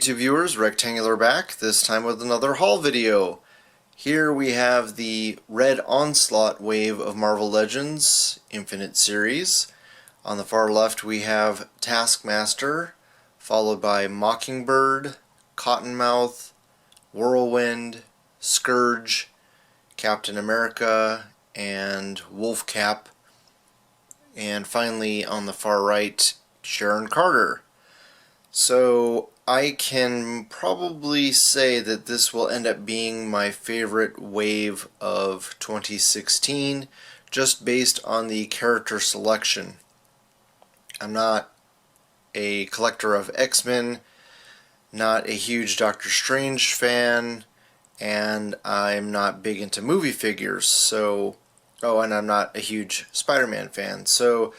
YouTube viewers, Rectangular back, this time with another haul video. Here we have the Red Onslaught wave of Marvel Legends Infinite Series. On the far left we have Taskmaster, followed by Mockingbird, Kottonmouth, Whirlwind, Scourge, Captain America, and Wolfcap. And finally on the far right, Sharon Carter. So I can probably say that this will end up being my favorite wave of 2016, just based on the character selection. I'm not a collector of X-Men, not a huge Doctor Strange fan, and I'm not big into movie figures, so and I'm not a huge Spider-Man fan. So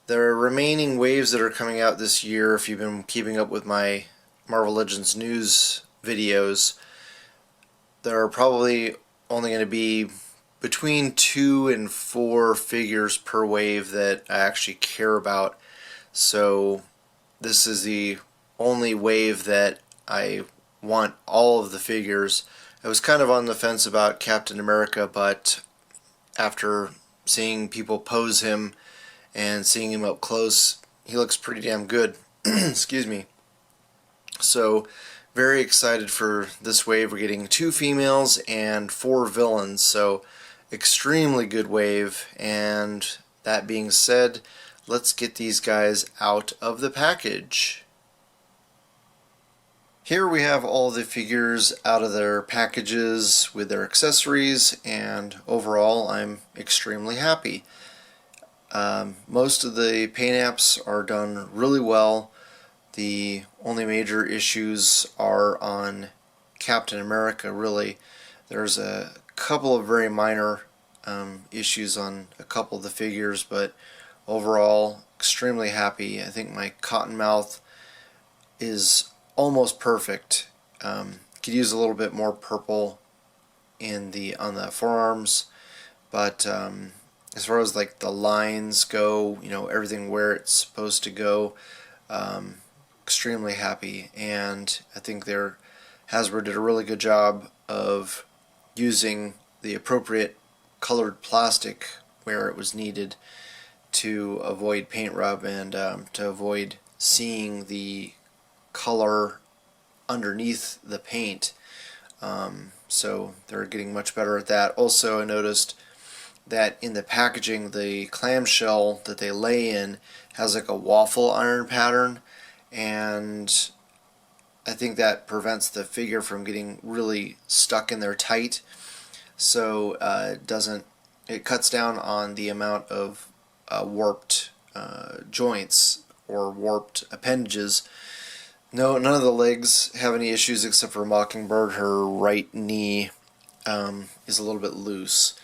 the remaining waves that are coming out this year, if you've been keeping up with my Marvel Legends news videos, there are probably only going to be between 2 and 4 figures per wave that I actually care about. So this is the only wave that I want all of the figures. I was kind of on the fence about Captain America, but after seeing people pose him and seeing him up close, he looks pretty damn good. Excuse me. So, very excited for this wave. We're getting 2 females and 4 villains, so extremely good wave. And that being said, let's get these guys out of the package. Here we have all the figures out of their packages with their accessories, and overall I'm extremely happy. Most of the paint apps are done really well. The only major issues are on Captain America, really. There's a couple of very minor issues on a couple of the figures, but overall extremely happy. I think my Kottonmouth is almost perfect. Could use a little bit more purple on the forearms, but as far as like the lines go, everything where it's supposed to go, extremely happy. And I think Hasbro did a really good job of using the appropriate colored plastic where it was needed to avoid paint rub and to avoid seeing the color underneath the paint. So they're getting much better at that. Also, I noticed that in the packaging, the clamshell that they lay in has like a waffle iron pattern, and I think that prevents the figure from getting really stuck in there tight. So it cuts down on the amount of warped joints or warped appendages. No, none of the legs have any issues except for Mockingbird. Her right knee is a little bit loose.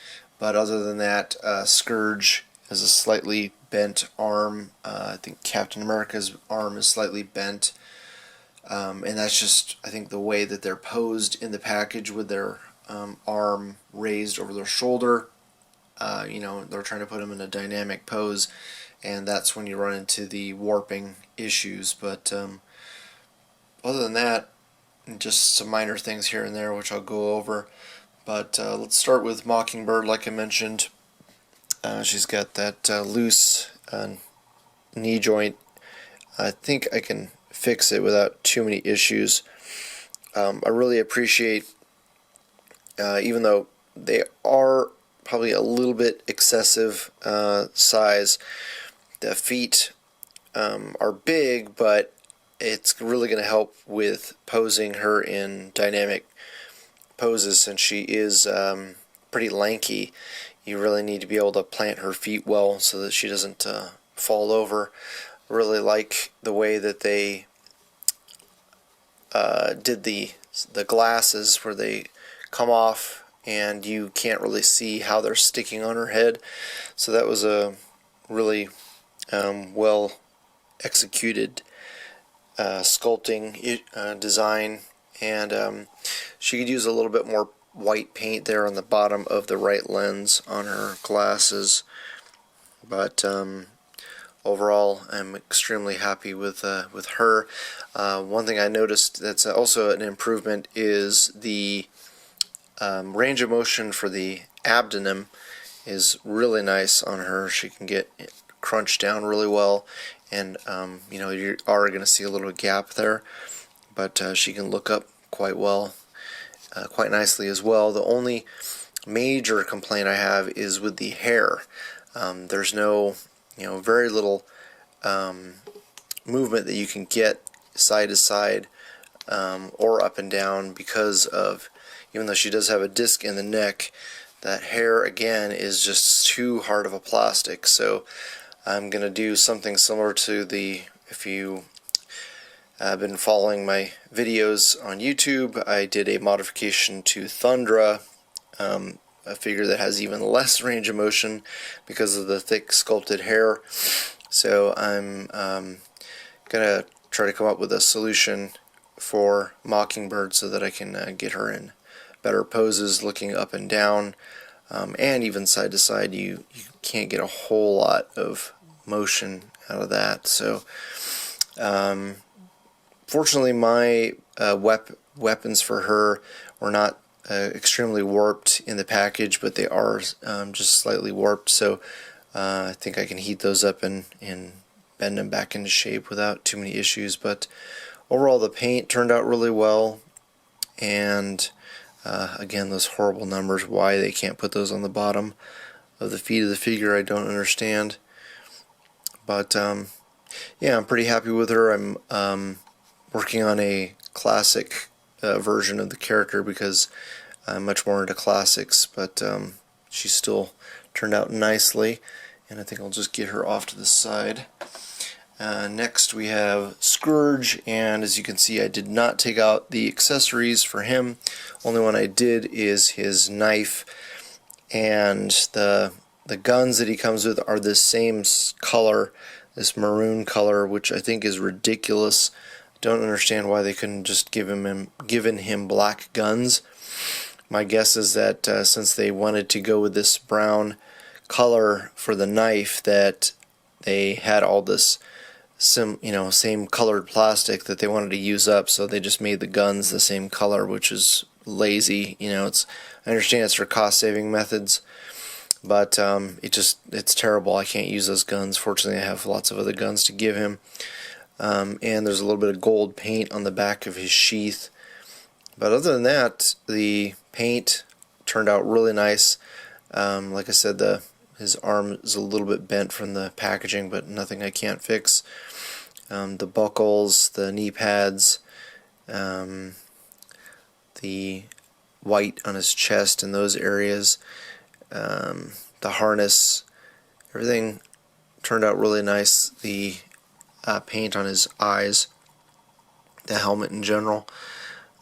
But other than that, Scourge has a slightly bent arm. I think Captain America's arm is slightly bent. And that's just, I think, the way that they're posed in the package with their arm raised over their shoulder. They're trying to put them in a dynamic pose, and that's when you run into the warping issues. But other than that, just some minor things here and there, which I'll go over. But let's start with Mockingbird. Like I mentioned, she's got that loose knee joint. I think I can fix it without too many issues. I really appreciate, even though they are probably a little bit excessive size, the feet are big, but it's really going to help with posing her in dynamic poses. Since she is pretty lanky, you really need to be able to plant her feet well so that she doesn't fall over. Really like the way that they did the glasses, where they come off and you can't really see how they're sticking on her head. So that was a really well executed sculpting design. And she could use a little bit more white paint there on the bottom of the right lens on her glasses. But overall, I'm extremely happy with her. One thing I noticed that's also an improvement is the range of motion for the abdomen is really nice on her. She can get crunched down really well, and you are going to see a little gap there, but she can look up quite well, quite nicely as well. The only major complaint I have is with the hair. There's no, very little movement that you can get side to side or up and down because of, even though she does have a disc in the neck, that hair again is just too hard of a plastic. So I'm going to do something similar to if you have been following my videos on YouTube, I did a modification to Thundra, a figure that has even less range of motion because of the thick sculpted hair. So I'm going to try to come up with a solution for Mockingbird so that I can get her in better poses, looking up and down, and even side to side. You can't get a whole lot of motion out of that. So fortunately my weapons for her were not extremely warped in the package, but they are just slightly warped, so I think I can heat those up and bend them back into shape without too many issues. But overall the paint turned out really well, and again, those horrible numbers, why they can't put those on the bottom of the feet of the figure, I don't understand. But yeah, I'm pretty happy with her. I'm working on a classic version of the character because I'm much more into classics, but she still turned out nicely, and I think I'll just get her off to the side. Next we have Scourge, and as you can see I did not take out the accessories for him. Only one I did is his knife, and the guns that he comes with are the same color, this maroon color, which I think is ridiculous. Don't understand why they couldn't just given him black guns. My guess is that since they wanted to go with this brown color for the knife, that they had all this same colored plastic that they wanted to use up, so they just made the guns the same color, which is lazy. I understand it's for cost-saving methods, but it's terrible. I can't use those guns. Fortunately, I have lots of other guns to give him. And there's a little bit of gold paint on the back of his sheath. But other than that, the paint turned out really nice. Like I said, his arm is a little bit bent from the packaging, but nothing I can't fix. The buckles, the knee pads, the white on his chest and those areas, the harness, everything turned out really nice. The paint on his eyes, the helmet in general.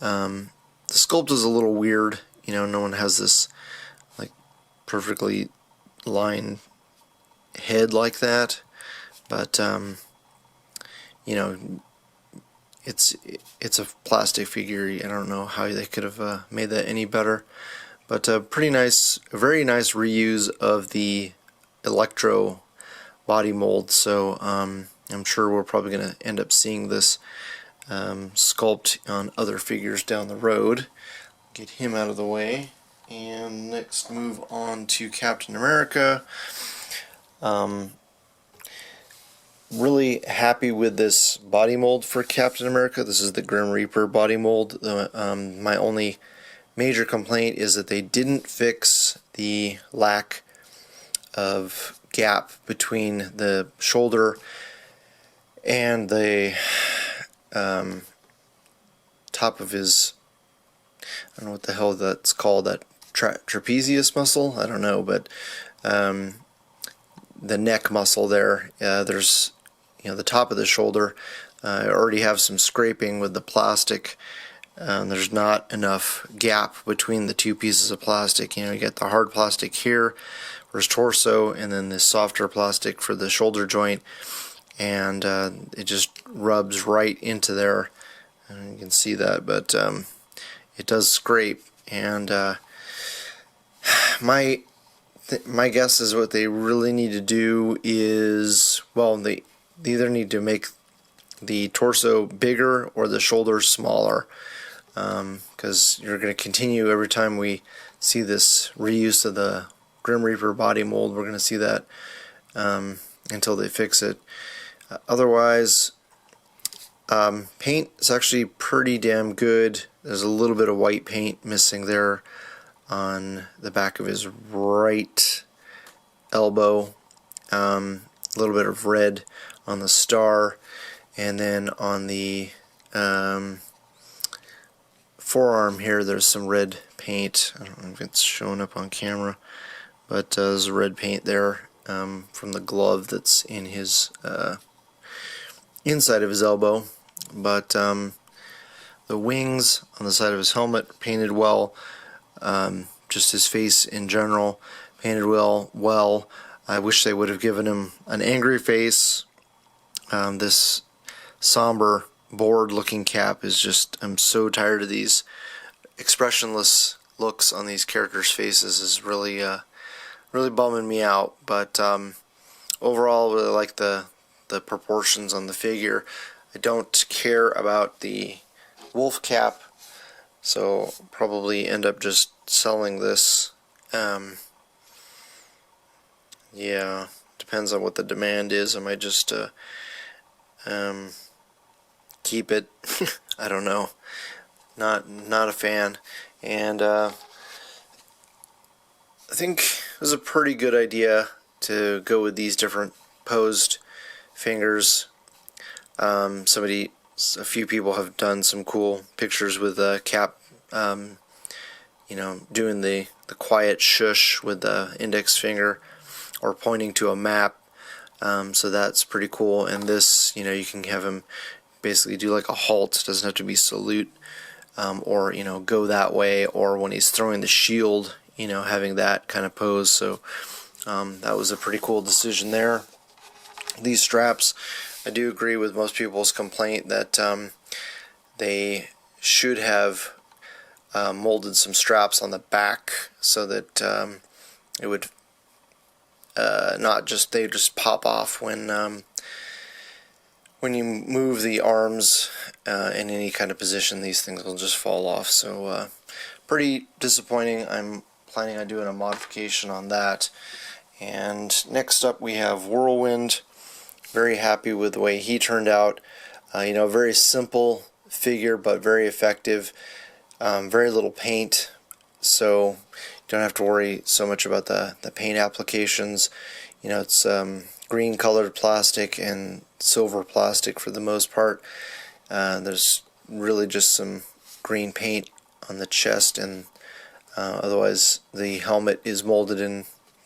The sculpt is a little weird. No one has this like perfectly lined head like that, but it's a plastic figure. I don't know how they could have made that any better, but pretty nice, a very nice reuse of the Electro body mold. So I'm sure we're probably going to end up seeing this sculpt on other figures down the road. Get him out of the way, and next move on to Captain America. Really happy with this body mold for Captain America. This is the Grim Reaper body mold. My only major complaint is that they didn't fix the lack of gap between the shoulder and the top of his, I don't know what the hell that's called, that trapezius muscle, I don't know, but the neck muscle there, there's the top of the shoulder, I already have some scraping with the plastic. There's not enough gap between the two pieces of plastic. You get the hard plastic here for his torso, and then this softer plastic for the shoulder joint, and it just rubs right into there. And you can see that, but it does scrape. And my my guess is what they really need to do is, well, they either need to make the torso bigger or the shoulders smaller, because you're going to continue every time we see this reuse of the Grim Reaper body mold. We're going to see that until they fix it. Otherwise, paint is actually pretty damn good. There's a little bit of white paint missing there on the back of his right elbow, a little bit of red on the star, and then on the forearm here there's some red paint. I don't know if it's showing up on camera, but there's red paint there from the glove that's in his inside of his elbow. But the wings on the side of his helmet painted well. Just his face in general painted well. I wish they would have given him an angry face. This somber, bored looking cap is just, I'm so tired of these expressionless looks on these characters' faces. Is really really bumming me out. But overall, I really like the proportions on the figure. I don't care about the wolf cap, so probably end up just selling this. Yeah, depends on what the demand is. I might just keep it. I don't know. Not a fan. And I think it was a pretty good idea to go with these different posed fingers. A few people have done some cool pictures with Cap, you know, doing the quiet shush with the index finger or pointing to a map. So that's pretty cool. And this, you know, you can have him basically do like a halt. It doesn't have to be salute, or, you know, go that way, or when he's throwing the shield, you know, having that kind of pose. So that was a pretty cool decision there. These straps, I do agree with most people's complaint that they should have molded some straps on the back so that it would not just, they just pop off when you move the arms in any kind of position. These things will just fall off. So pretty disappointing. I'm planning on doing a modification on that. And next up we have Whirlwind. Very happy with the way he turned out. You know, very simple figure but very effective. Very little paint, so you don't have to worry so much about the paint applications. You know, it's green colored plastic and silver plastic for the most part. There's really just some green paint on the chest, and otherwise the helmet is molded in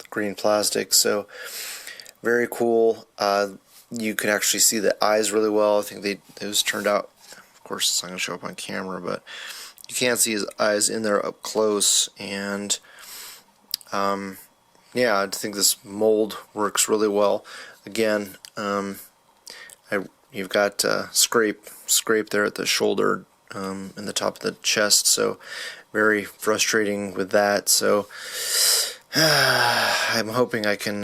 green plastic. So very cool. You can actually see the eyes really well. I think those turned out, of course it's not going to show up on camera, but you can't see his eyes in there up close. And yeah, I think this mold works really well. Again, you've got scrape there at the shoulder and the top of the chest, so very frustrating with that. So I'm hoping I can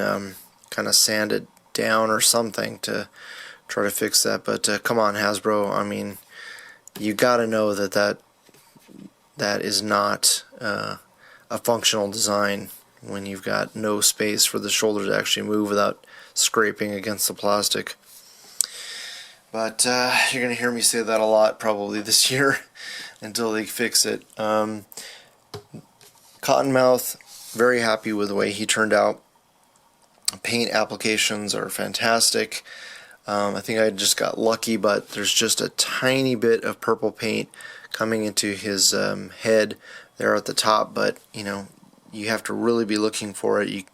kind of sand it down or something to try to fix that. But come on, Hasbro, I mean, you gotta know that is not a functional design when you've got no space for the shoulder to actually move without scraping against the plastic. But you're going to hear me say that a lot probably this year until they fix it. Kottonmouth, very happy with the way he turned out. Paint applications are fantastic. I think I just got lucky, but there's just a tiny bit of purple paint coming into his head there at the top, but you know, you have to really be looking for it.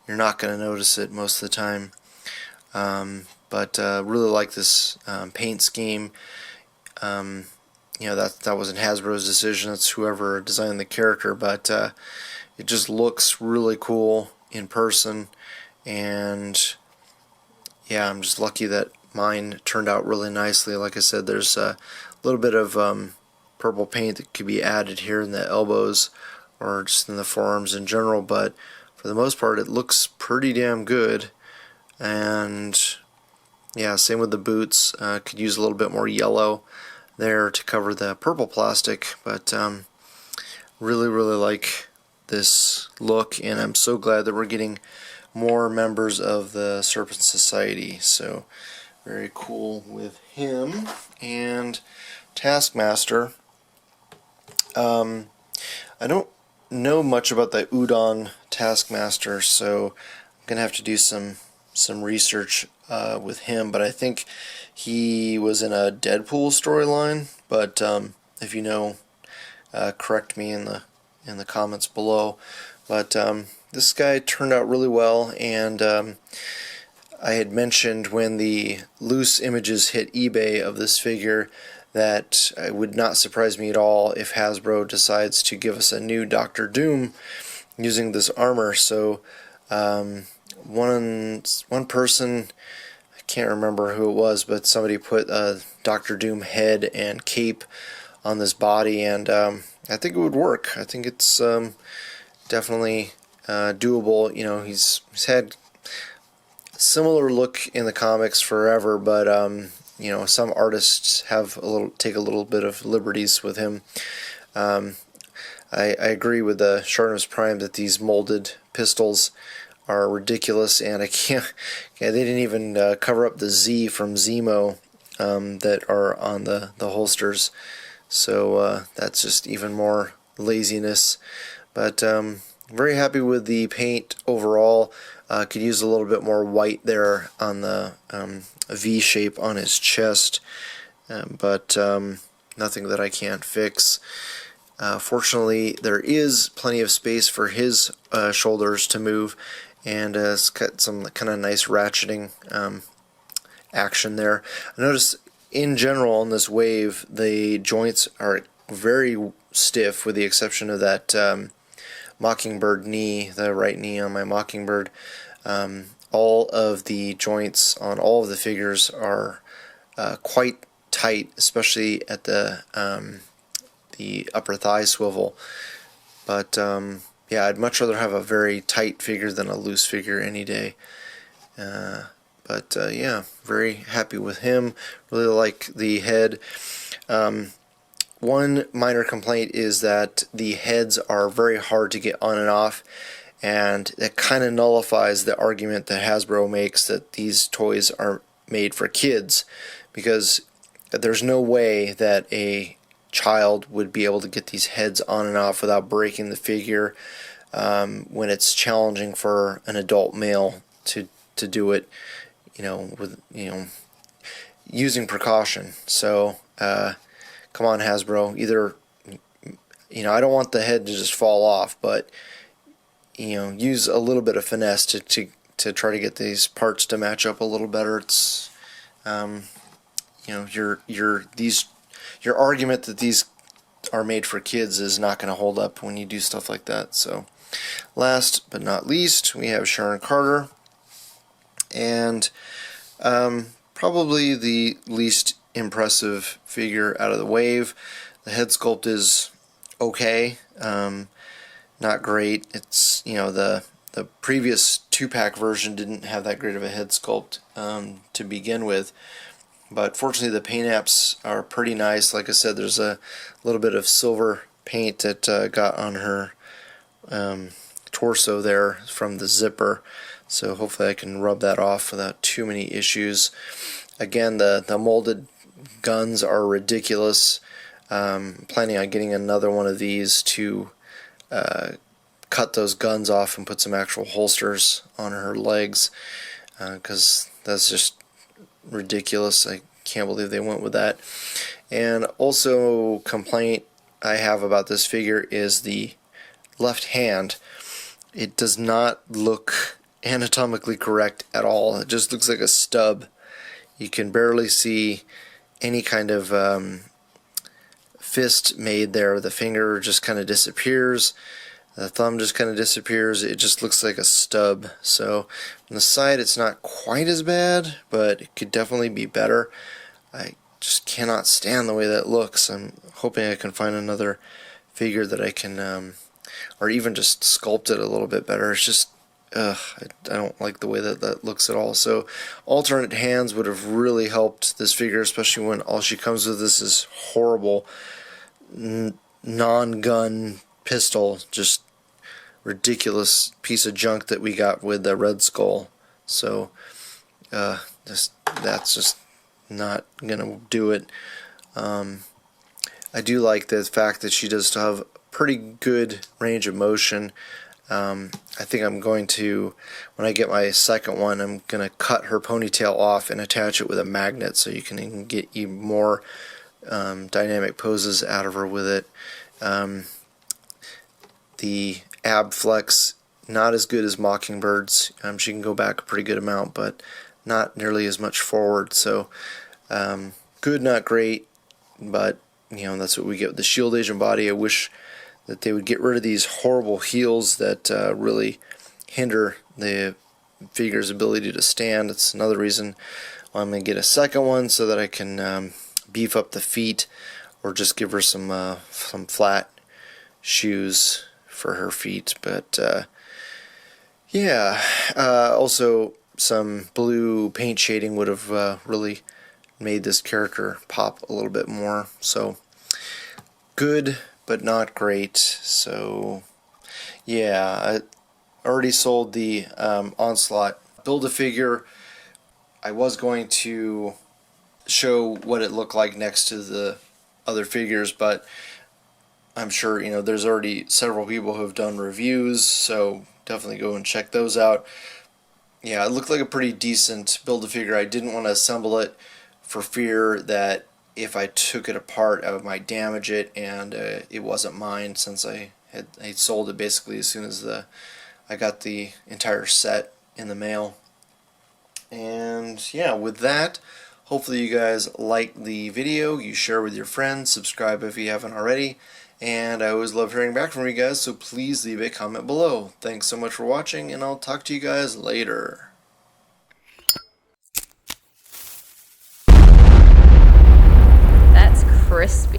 You're not going to notice it most of the time. But really like this paint scheme. You know, that wasn't Hasbro's decision. It's whoever designed the character, but it just looks really cool in person. And yeah, I'm just lucky that mine turned out really nicely. Like I said, there's a little bit of purple paint that could be added here in the elbows or just in the forearms in general, but for the most part, it looks pretty damn good. And yeah, same with the boots. Could use a little bit more yellow there to cover the purple plastic, but really like this look, and I'm so glad that we're getting more members of the Serpent Society. So very cool with him. And Taskmaster. I don't know much about the Udon Taskmaster, so I'm gonna have to do some research with him. But I think he was in a Deadpool storyline. But if you know, correct me in the comments below. But this guy turned out really well, and I had mentioned when the loose images hit eBay of this figure that it would not surprise me at all if Hasbro decides to give us a new Doctor Doom using this armor. So one person, I can't remember who it was, but somebody put a Doctor Doom head and cape on this body, and I think it would work. I think it's definitely doable. You know, he's had similar look in the comics forever, but you know, some artists have take a little bit of liberties with him. I agree with the Sharpness Prime that these molded pistols are ridiculous, and I can't. Yeah, they didn't even cover up the Z from Zemo that are on the holsters, so that's just even more laziness. But very happy with the paint overall. Could use a little bit more white there on the V shape on his chest, but nothing that I can't fix. Fortunately, there is plenty of space for his shoulders to move, and it's got some kind of nice ratcheting action there. I noticed in general on this wave the joints are very stiff, with the exception of that Mockingbird knee, the right knee on my Mockingbird. All of the joints on all of the figures are quite tight, especially at the upper thigh swivel. But yeah, I'd much rather have a very tight figure than a loose figure any day. But yeah, very happy with him. Really like the head. One minor complaint is that the heads are very hard to get on and off, and it kind of nullifies the argument that Hasbro makes that these toys are made for kids, because there's no way that a child would be able to get these heads on and off without breaking the figure, when it's challenging for an adult male to do it, you know, with, you know, using precaution. So come on, Hasbro, either, you know, I don't want the head to just fall off, but, you know, use a little bit of finesse to try to get these parts to match up a little better. It's you know, your argument that these are made for kids is not going to hold up when you do stuff like that. So last but not least, we have Sharon Carter, and probably the least impressive figure out of the wave. The head sculpt is okay, not great. It's, you know, the previous 2-pack version didn't have that great of a head sculpt to begin with, but fortunately the paint apps are pretty nice. Like I said, there's a little bit of silver paint that got on her torso there from the zipper, so hopefully I can rub that off without too many issues. Again, the molded guns are ridiculous. Planning on getting another one of these to cut those guns off and put some actual holsters on her legs, because that's just ridiculous. I can't believe they went with that. And also, complaint I have about this figure is the left hand. It does not look anatomically correct at all. It just looks like a stub. You can barely see any kind of fist made there. The finger just kind of disappears. The thumb just kind of disappears. It just looks like a stub. So on the side it's not quite as bad, but it could definitely be better. I just cannot stand the way that looks. I'm hoping I can find another figure that I can or even just sculpt it a little bit better. It's just, I don't like the way that that looks at all. So alternate hands would have really helped this figure, especially when all she comes with is horrible non-gun pistol, just ridiculous piece of junk that we got with the Red Skull. So that's just not gonna do it. I do like the fact that she does still have pretty good range of motion. I think I'm going to, when I get my second one, I'm going to cut her ponytail off and attach it with a magnet so you can even get even more dynamic poses out of her with it. The ab flex, not as good as Mockingbird's. She can go back a pretty good amount, but not nearly as much forward. So good, not great, but that's what we get with the S.h.i.e.L.D. Agent body. I wish that they would get rid of these horrible heels that really hinder the figure's ability to stand. It's another reason why I'm going to get a second one, so that I can beef up the feet, or just give her some flat shoes for her feet. But yeah, also some blue paint shading would have really made this character pop a little bit more. So good, but not great. So yeah, I already sold the Onslaught Build-A-Figure. I was going to show what it looked like next to the other figures, but I'm sure there's already several people who have done reviews, so definitely go and check those out. Yeah, it looked like a pretty decent Build-A-Figure. I didn't want to assemble it for fear that if I took it apart I might damage it, and it wasn't mine, since I sold it basically as soon as I got the entire set in the mail. And yeah, with that, hopefully you guys like the video, you share with your friends, subscribe if you haven't already, and I always love hearing back from you guys, so please leave a comment below. Thanks so much for watching, and I'll talk to you guys later. That's crispy.